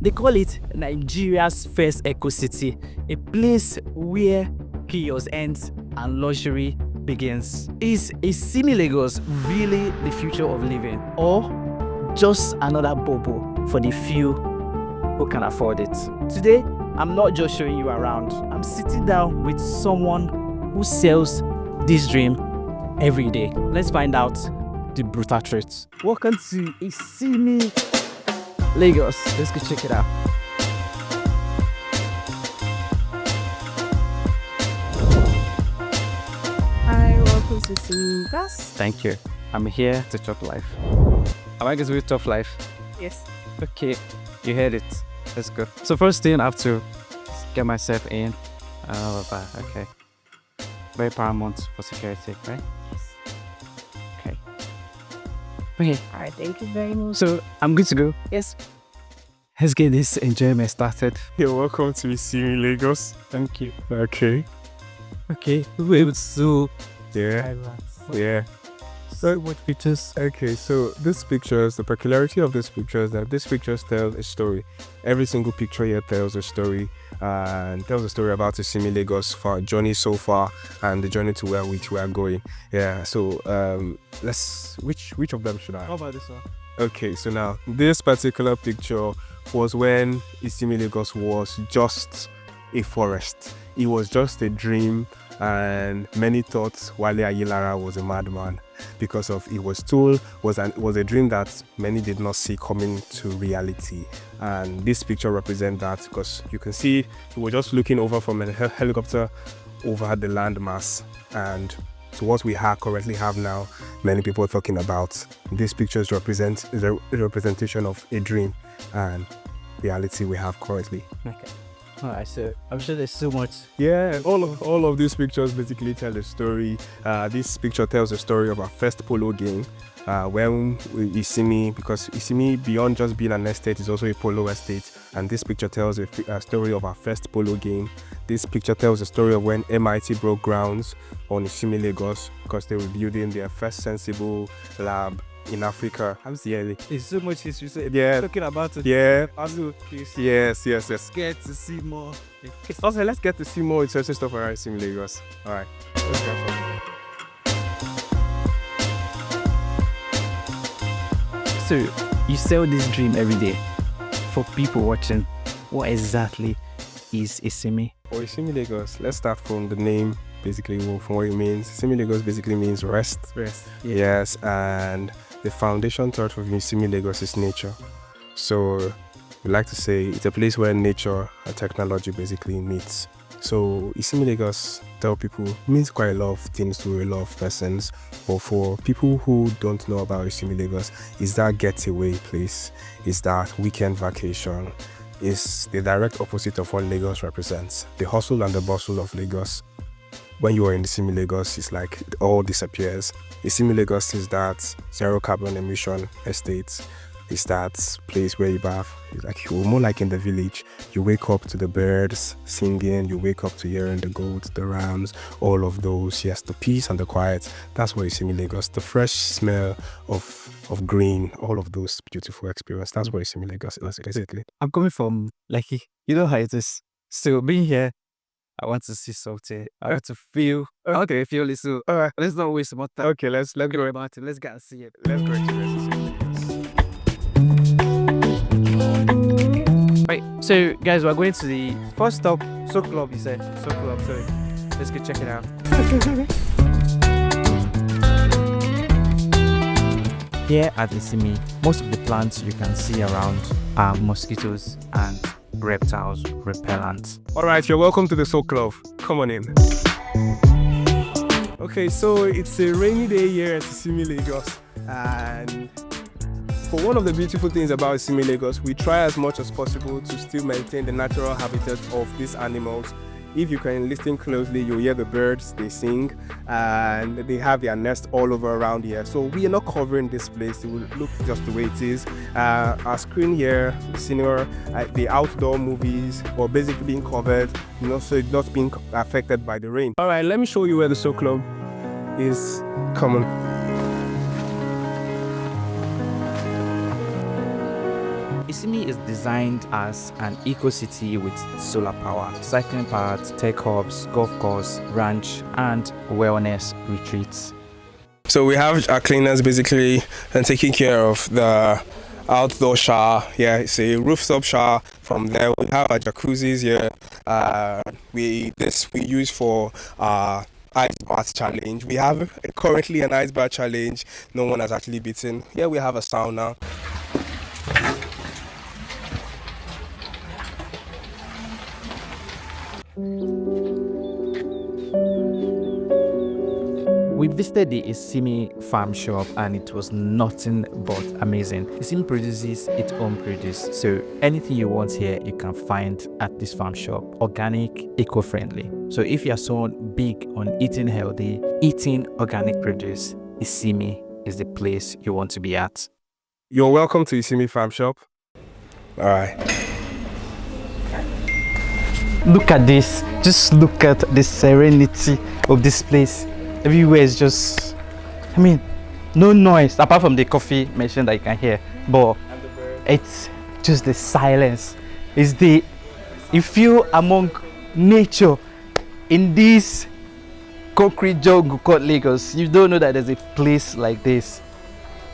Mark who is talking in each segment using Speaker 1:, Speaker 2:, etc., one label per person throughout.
Speaker 1: They call it Nigeria's first eco-city, a place where chaos ends and luxury begins. Is Isimi Lagos really the future of living, or just another bubble for the few who can afford it? Today, I'm not just showing you around. I'm sitting down with someone who sells this dream every day. Let's find out the brutal truth. Welcome to Isimi Lagos. Let's go check it out.
Speaker 2: Hi, welcome to Isimi Lagos.
Speaker 1: Thank you. I'm here to chop life. Am I going to chop life?
Speaker 2: Yes.
Speaker 1: Okay, you heard it. Let's go. So first thing, I have to get myself in. Okay. Very paramount for security, right?
Speaker 2: Yes.
Speaker 1: Okay. Okay.
Speaker 2: All right, thank you very much.
Speaker 1: So I'm good to go.
Speaker 2: Yes.
Speaker 1: Let's get this enjoyment started.
Speaker 3: You're welcome to Isimi Lagos.
Speaker 1: Thank you.
Speaker 3: Okay.
Speaker 1: Okay. Wait, so
Speaker 3: Yeah. Yeah.
Speaker 1: so what pictures?
Speaker 3: Okay, so these pictures, the peculiarity of these pictures, that these pictures tell a story. Every single picture here tells a story, and tells a story about Isimi Lagos, for our journey so far and the journey to where which we are going. Yeah. So which of them should I?
Speaker 1: How about this one?
Speaker 3: Okay, so now this particular picture was when Isimi Lagos was just a forest. It was just a dream, and many thought Wale Ayilara was a madman because of it was a dream that many did not see coming to reality. And this picture represents that, because you can see he was just looking over from a helicopter over the landmass, and to what we currently have now, many people are talking about. These pictures represent a representation of a dream and reality we have currently.
Speaker 1: Okay. Alright, so I'm sure there's so much.
Speaker 3: Yeah, all of these pictures basically tell a story. This picture tells the story of our first polo game. When Isimi, because Isimi, beyond just being an estate, is also a polo estate, and this picture tells a story of our first polo game. This picture tells the story of when MIT broke grounds on Isimi Lagos, because they were building their first sensible lab in Africa.
Speaker 1: There's so much history. So
Speaker 3: Yeah.
Speaker 1: talking about it.
Speaker 3: Yeah.
Speaker 1: Also,
Speaker 3: Yes.
Speaker 1: get to see more.
Speaker 3: Also, let's get to see more interesting stuff around Isimi Lagos. All right. Let's get some.
Speaker 1: So you sell this dream every day. For people watching, what exactly is Isimi?
Speaker 3: For Isimi Lagos, let's start from the name, basically, from what it means. Isimi Lagos basically means rest.
Speaker 1: Rest.
Speaker 3: Yes, and the foundation thought of Isimi Lagos is nature. So we like to say it's a place where nature and technology basically meets. So Isimi Lagos, tell people, means quite a lot of things to a lot of persons. But for people who don't know about Isimi Lagos, is that getaway place, is that weekend vacation, is the direct opposite of what Lagos represents. The hustle and the bustle of Lagos. When you are in Isimi Lagos, it's like it all disappears. Isimi Lagos is that zero carbon emission estate. It's that place where you bath. It's like you're more like in the village. You wake up to the birds singing. You wake up to hearing the goats, the rams, all of those. Yes, the peace and the quiet. That's what Isimi Lagos. The fresh smell of green. All of those beautiful experiences. That's what Isimi Lagos is basically.
Speaker 1: I'm coming from Lekki. You know how it is. So being here, I want to see something. I want to feel. I want to feel it. So
Speaker 3: All right.
Speaker 1: let's not waste more time.
Speaker 3: Okay, let's
Speaker 1: Go
Speaker 3: go.
Speaker 1: about it. Let's go and see it.
Speaker 3: Let's go experience this.
Speaker 1: Right. So guys, we're going to the first stop. Soap Club. You said Soap Club. Sorry. Let's go check it out. Here at Isimi, most of the plants you can see around are mosquitoes and reptiles repellents.
Speaker 3: All right, you're welcome to the Soul Club. Come on in. Okay, so it's a rainy day here at Isimi Lagos, and for one of the beautiful things about Isimi Lagos, we try as much as possible to still maintain the natural habitat of these animals. If you can listen closely, you'll hear the birds, they sing, and they have their nest all over around here. So we are not covering this place, it will look just the way it is. Our screen here, senior, the outdoor movies were basically being covered, so it's not being affected by the rain. All right, let me show you where the Soul Club is coming.
Speaker 1: Isimi is designed as an eco-city with solar power, cycling paths, tech hubs, golf course, ranch, and wellness retreats.
Speaker 3: So we have our cleaners basically and taking care of the outdoor shower. Yeah, it's a rooftop shower. From there we have our jacuzzis here. We use for ice bath challenge. We have currently an ice bath challenge. No one has actually beaten. Here we have a sauna.
Speaker 1: We visited the Isimi farm shop and it was nothing but amazing. Isimi produces its own produce, so anything you want here you can find at this farm shop. Organic, eco-friendly. So if you're someone big on eating healthy, eating organic produce, Isimi is the place you want to be at.
Speaker 3: You're welcome to Isimi Farm Shop. All right.
Speaker 1: Look at this. Just look at the serenity of this place. Everywhere is just, no noise apart from the coffee machine that you can hear, but it's just the silence. You feel among nature in this concrete jungle called Lagos. You don't know that there's a place like this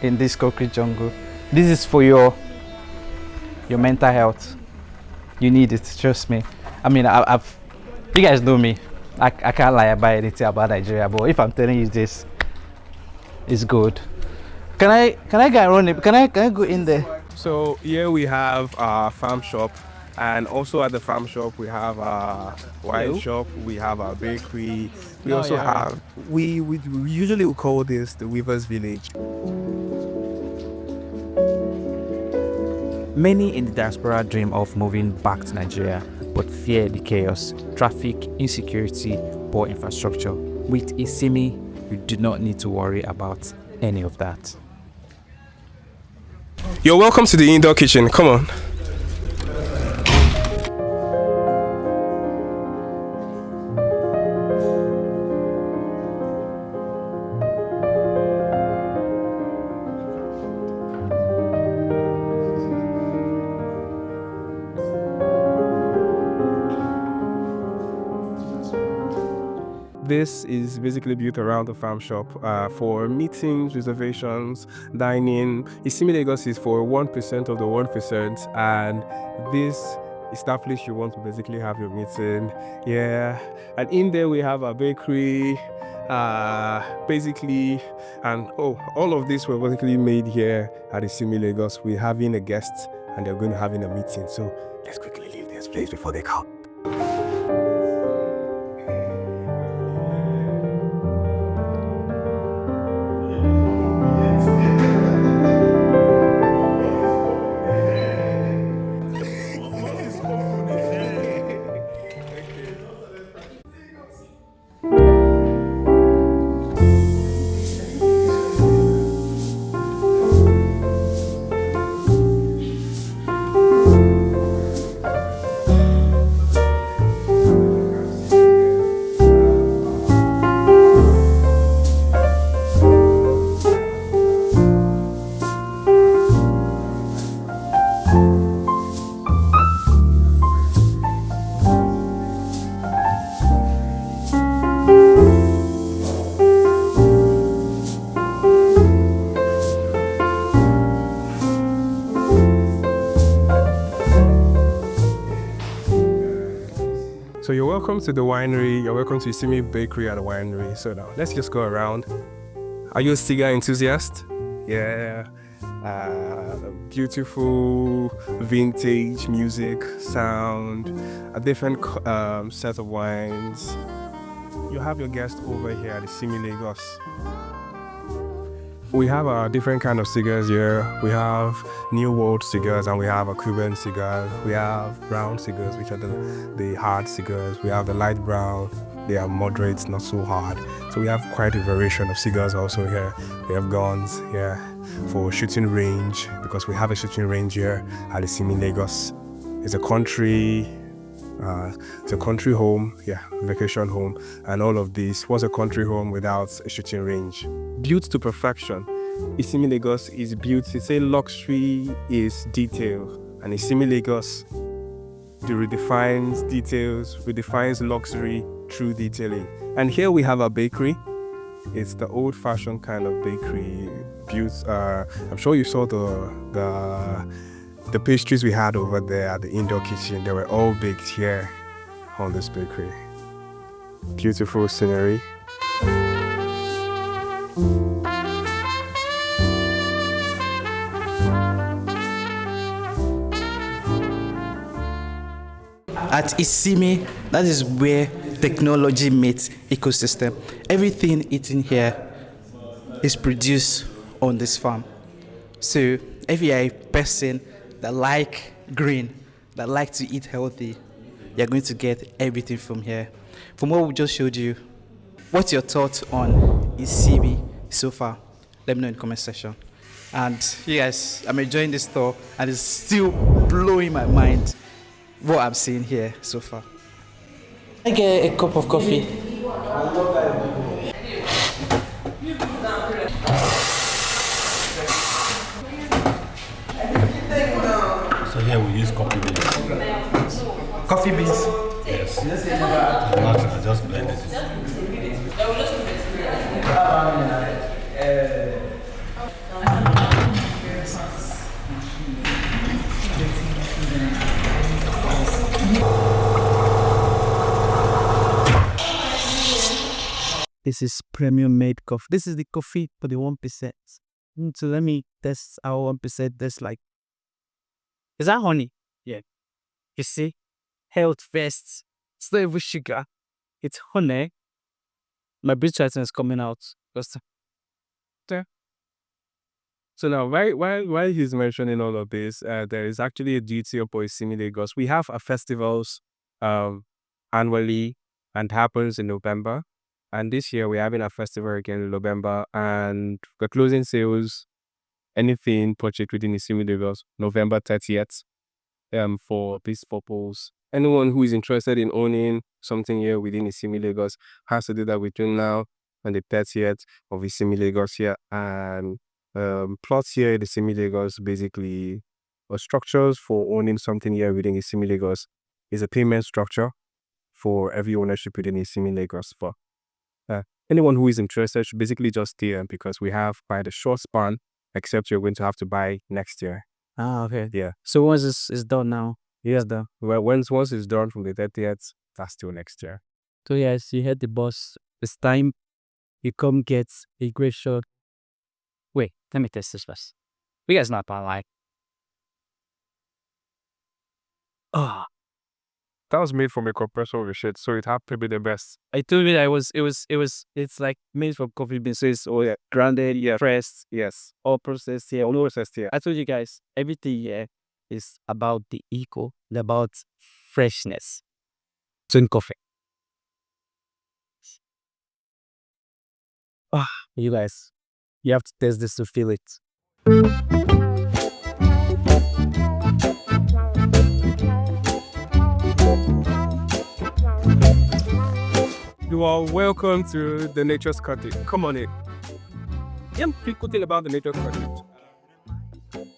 Speaker 1: in this concrete jungle. This is for your mental health. You need it, trust me. You guys know me. I can't lie about anything about Nigeria, but if I'm telling you this, it's good. Can I get around it? Can I go in there?
Speaker 3: So here we have our farm shop, and also at the farm shop we have our wine shop, we have our bakery, we also have we usually call this the Weavers Village.
Speaker 1: Many in the diaspora dream of moving back to Nigeria, but fear the chaos, traffic, insecurity, poor infrastructure. With Isimi, you do not need to worry about any of that.
Speaker 3: You're welcome to the indoor kitchen. Come on. This is basically built around the farm shop for meetings, reservations, dining. Isimi Lagos is for 1% of the 1%, and this is that place you want to basically have your meeting. Yeah, and in there we have a bakery, basically, and all of this were basically made here at Isimi Lagos. We're having a guest, and they're going to having a meeting. So let's quickly leave this place before they come. So you're welcome to the winery, you're welcome to Isimi Bakery at the winery. So now, let's just go around. Are you a cigar enthusiast? Yeah. Beautiful vintage music, sound, a different set of wines. You have your guest over here at Isimi Lagos. We have a different kind of cigars here. We have New World cigars and we have a Cuban cigar. We have brown cigars, which are the hard cigars. We have the light brown. They are moderate, not so hard. So we have quite a variation of cigars also here. We have guns here for shooting range, because we have a shooting range here at Isimi Lagos. It's a country home, vacation home, and all of this. What's a country home without a shooting range? Built to perfection. Isimi Lagos is built to say luxury is detail. And Isimi Lagos redefines luxury through detailing. And here we have a bakery. It's the old-fashioned kind of bakery built. I'm sure you saw the pastries we had over there at the indoor kitchen. They were all baked here on this bakery. Beautiful scenery.
Speaker 1: At Isimi, that is where technology meets ecosystem. Everything eaten here is produced on this farm. So if you are a person that like green, that like to eat healthy, you're going to get everything from here. From what we just showed you, what's your thoughts on Isimi so far? Let me know in the comment section. And yes, I'm enjoying this tour and it's still blowing my mind what I'm seeing here so far. I get a cup of coffee.
Speaker 4: So here we use coffee beans.
Speaker 1: Coffee beans.
Speaker 4: Yes. I just blend it.
Speaker 1: This is premium made coffee. This is the coffee for the 1%. So let me test our 1%. That's like, is that honey? Yeah. You see? Health first. It's not even sugar. It's honey. My breath is coming out.
Speaker 3: So now, while he's mentioning all of this, there is actually a duty of Isimi Lagos. We have our festivals annually and happens in November. And this year we're having a festival again in November, and we're closing sales, anything purchased within Isimi Lagos, November 30th, for this purpose. Anyone who is interested in owning something here within Isimi Lagos has to do that between now and the 30th of Isimi Lagos here. And plots here in Isimi Lagos, basically, or structures for owning something here within Isimi Lagos is a payment structure for every ownership within Isimi Lagos. For anyone who is interested should basically just stay because we have quite a short span, except you're going to have to buy next year.
Speaker 1: Ah, okay.
Speaker 3: Yeah.
Speaker 1: So once it's done now,
Speaker 3: Yes, done. Well, once it's done from the 30th, that's still next year.
Speaker 1: so yes, you heard the boss. It's time you come get a great shot. Wait, let me test this first. You guys not bad, like. Oh,
Speaker 3: That was made from a compressor of shit, so it had to be the best.
Speaker 1: I told you that it's like made from coffee beans. So it's all grounded, pressed,
Speaker 3: Yes.
Speaker 1: all processed here.
Speaker 3: No processed here.
Speaker 1: I told you guys, everything here is about the eco, about freshness. So in coffee. You guys, you have to test this to feel it.
Speaker 3: You are welcome to the Nature's Cottage. Come on in. Yeah, quick thing about the Nature's Cottage.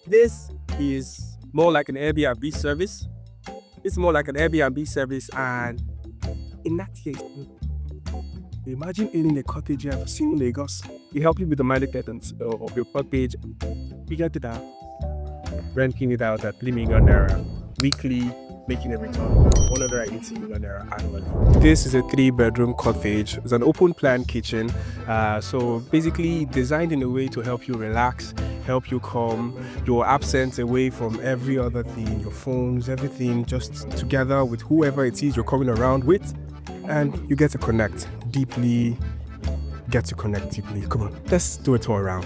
Speaker 3: This is more like an Airbnb service. It's more like an Airbnb service, and in that case, imagine owning a cottage here in Lagos. You help you with the maintenance of your cottage. You get it out, renting it out at 3 million naira weekly, making a return of 180 million naira annually. This is a 3-bedroom cottage. It's an open plan kitchen. So basically designed in a way to help you relax, help you calm your absence away from every other thing, your phones, everything, just together with whoever it is you're coming around with. And you get to connect deeply. Come on, let's do a tour around.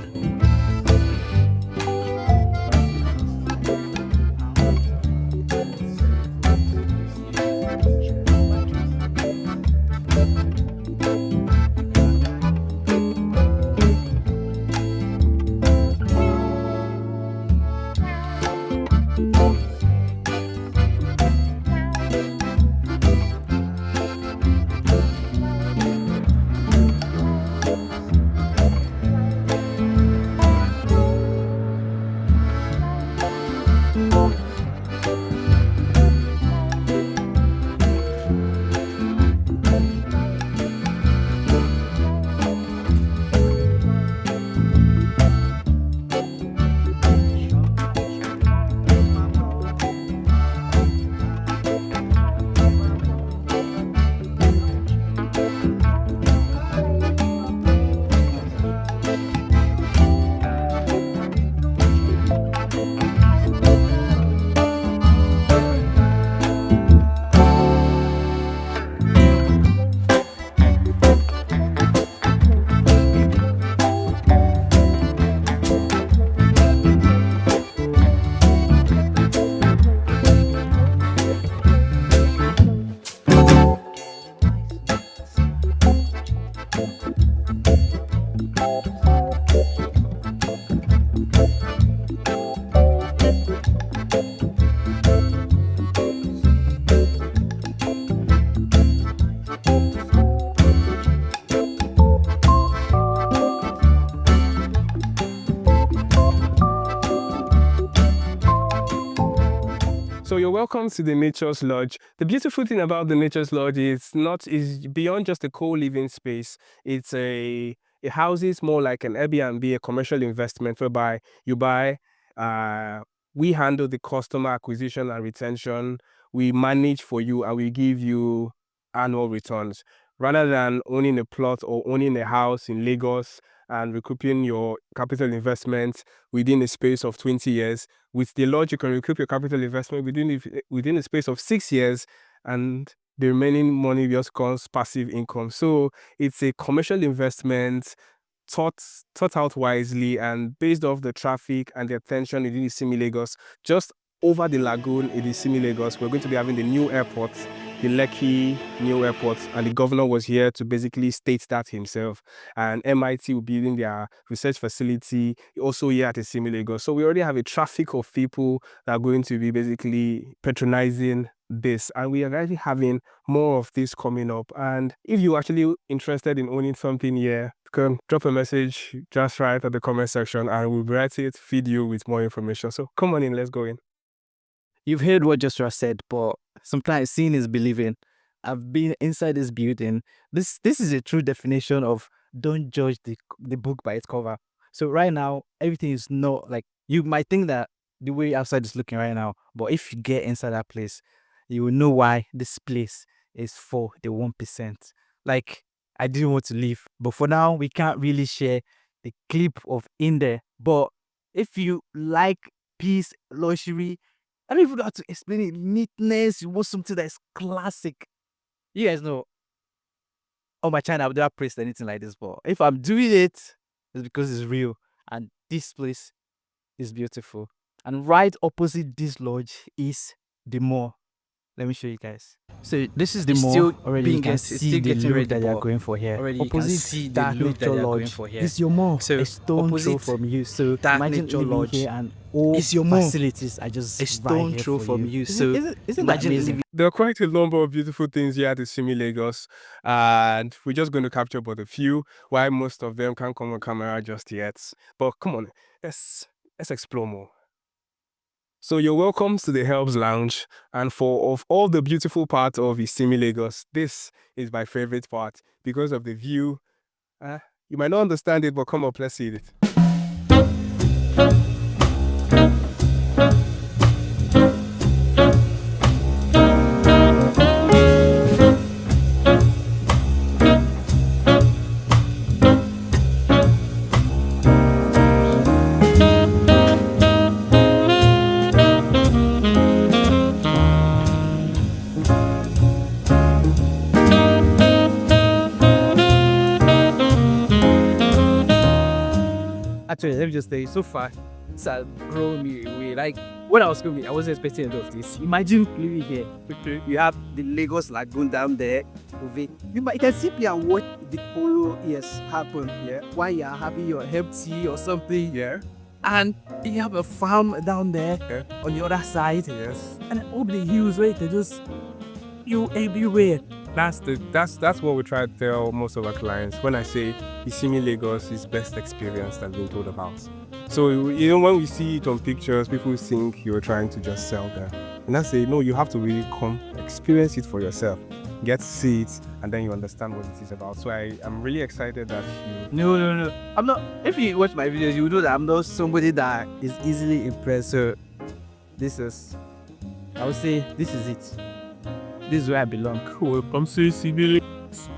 Speaker 3: you're welcome to the Nature's Lodge. The beautiful thing about the Nature's Lodge is beyond just a co-living space. It houses more like an Airbnb, a commercial investment whereby you buy, we handle the customer acquisition and retention, we manage for you, and we give you annual returns. Rather than owning a plot or owning a house in Lagos and recouping your capital investment within a space of 20 years, with the lodge, you can recoup your capital investment within a space of 6 years, and the remaining money just comes passive income. So it's a commercial investment thought out wisely and based off the traffic and the attention in Isimi Lagos. Just over the lagoon in Isimi Lagos, we're going to be having the new airport, the Lekki new airport, and the governor was here to basically state that himself. And MIT will be building their research facility also here at Isimi Lagos. So we already have a traffic of people that are going to be basically patronizing this, and we are actually having more of this coming up. And if you're actually interested in owning something here, you can drop a message just right at the comment section and we'll write it, feed you with more information. So come on in, let's go in.
Speaker 1: You've heard what Joshua said, but sometimes seeing is believing. I've been inside this building. This is a true definition of don't judge the book by its cover. So right now, everything is not like, you might think that the way outside is looking right now, but if you get inside that place, you will know why this place is for the 1%. Like, I didn't want to leave, but for now, we can't really share the clip of in there. But if you like peace, luxury, I don't even know how to explain it. Neatness, you want something that's classic. You guys know, on my channel, I've never praised anything like this, but if I'm doing it, it's because it's real. And this place is beautiful. And right opposite this lodge is the mall. Let me show you guys. So this is the mall. Already you can see the look that they are going for here. Already opposite that nature lodge is your mall. So a stone throw from you. So imagine living here and all your facilities are just a stone throw from you. So isn't that amazing?
Speaker 3: There are quite a number of beautiful things here at Isimi Lagos, and we're just going to capture but a few, while most of them can't come on camera just yet. But come on, let's explore more. So you're welcome to the Helps Lounge, and of all the beautiful parts of Isimi Lagos, this is my favorite part because of the view. You might not understand it, but come up, let's see it.
Speaker 1: Actually, let me just say, so far, it's grown me away. Like, when I was coming, I wasn't expecting any of this. Imagine living here. Okay. You have the Lagos Lagoon down there. You can sit here and watch the polo happen. Yeah. While you're having your herb tea or something. Yeah. And you have a farm down there on the other side. Yes. And all the hills where they just you everywhere.
Speaker 3: That's what we try to tell most of our clients. When I say Isimi Lagos is best experience than being told about. So when we see it on pictures, people think you're trying to just sell them. And I say, no, you have to really come experience it for yourself. Get to see it, and then you understand what it is about. So I'm really excited that you...
Speaker 1: No. I'm not... If you watch my videos, you know that I'm not somebody that is easily impressed. So this is... I would say this is it. This is where I belong.
Speaker 3: Welcome to Isimi Lagos.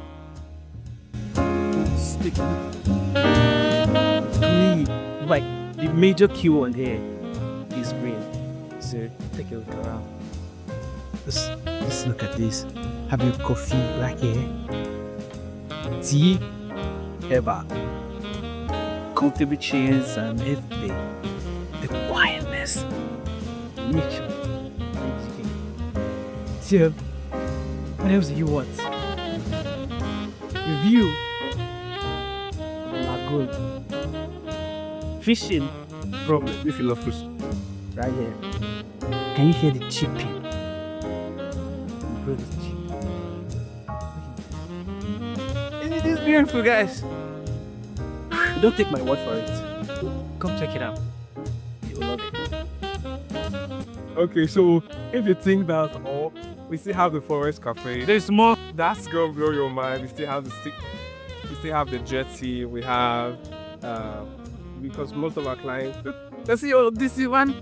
Speaker 1: Green. Like, the major cue on here is green. So take a look around. Let's look at this. Having coffee right here. Tea. Ever. Comfortable chairs and everything. The quietness. Nature. So, what else do you want? Review. Lagoon. Fishing. Problem if you love fish. Right here. Can you hear the chipping? Isn't this beautiful, guys? Don't take my word for it. Come check it out. You'll love it.
Speaker 3: Okay, so if you think that's all, we still have the Forest Cafe.
Speaker 1: There's more.
Speaker 3: That's gonna blow your mind. We still have we still have the jetty. We have because most of our clients. Let's see, this is one.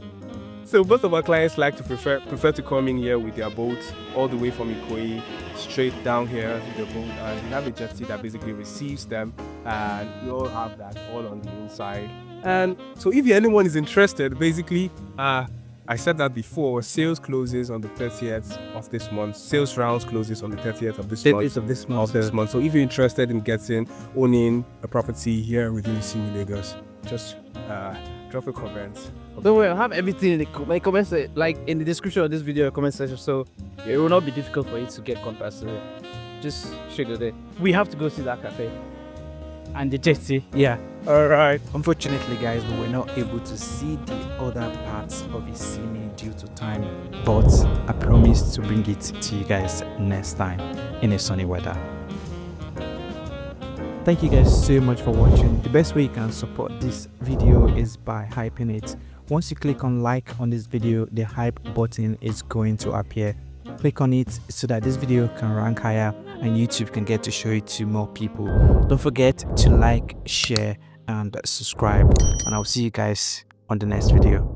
Speaker 3: So most of our clients like to prefer to come in here with their boats all the way from Ikoyi straight down here to the boat, and we have a jetty that basically receives them, and we all have that all on the inside. And so if anyone is interested, basically, I said that before, sales closes on the 30th of this month. Sales rounds closes on the 30th of this month.
Speaker 1: Of this month.
Speaker 3: So if you're interested in owning a property here within Isimi Lagos, just drop a comment.
Speaker 1: Don't worry, I'll have everything in the comments, like in the description of this video, comment section, so it will not be difficult for you to get contacts. So just straight to there. We have to go see that cafe and the jetty. Yeah.
Speaker 3: All right.
Speaker 1: Unfortunately, guys, we were not able to see the other parts of Isimi due to time, but I promise to bring it to you guys next time in a sunny weather. Thank you guys so much for watching. The best way you can support this video is by hyping it. Once you click on like on this video, the hype button is going to appear. Click on it so that this video can rank higher and YouTube can get to show it to more people. Don't forget to like, share and subscribe, and I'll see you guys on the next video.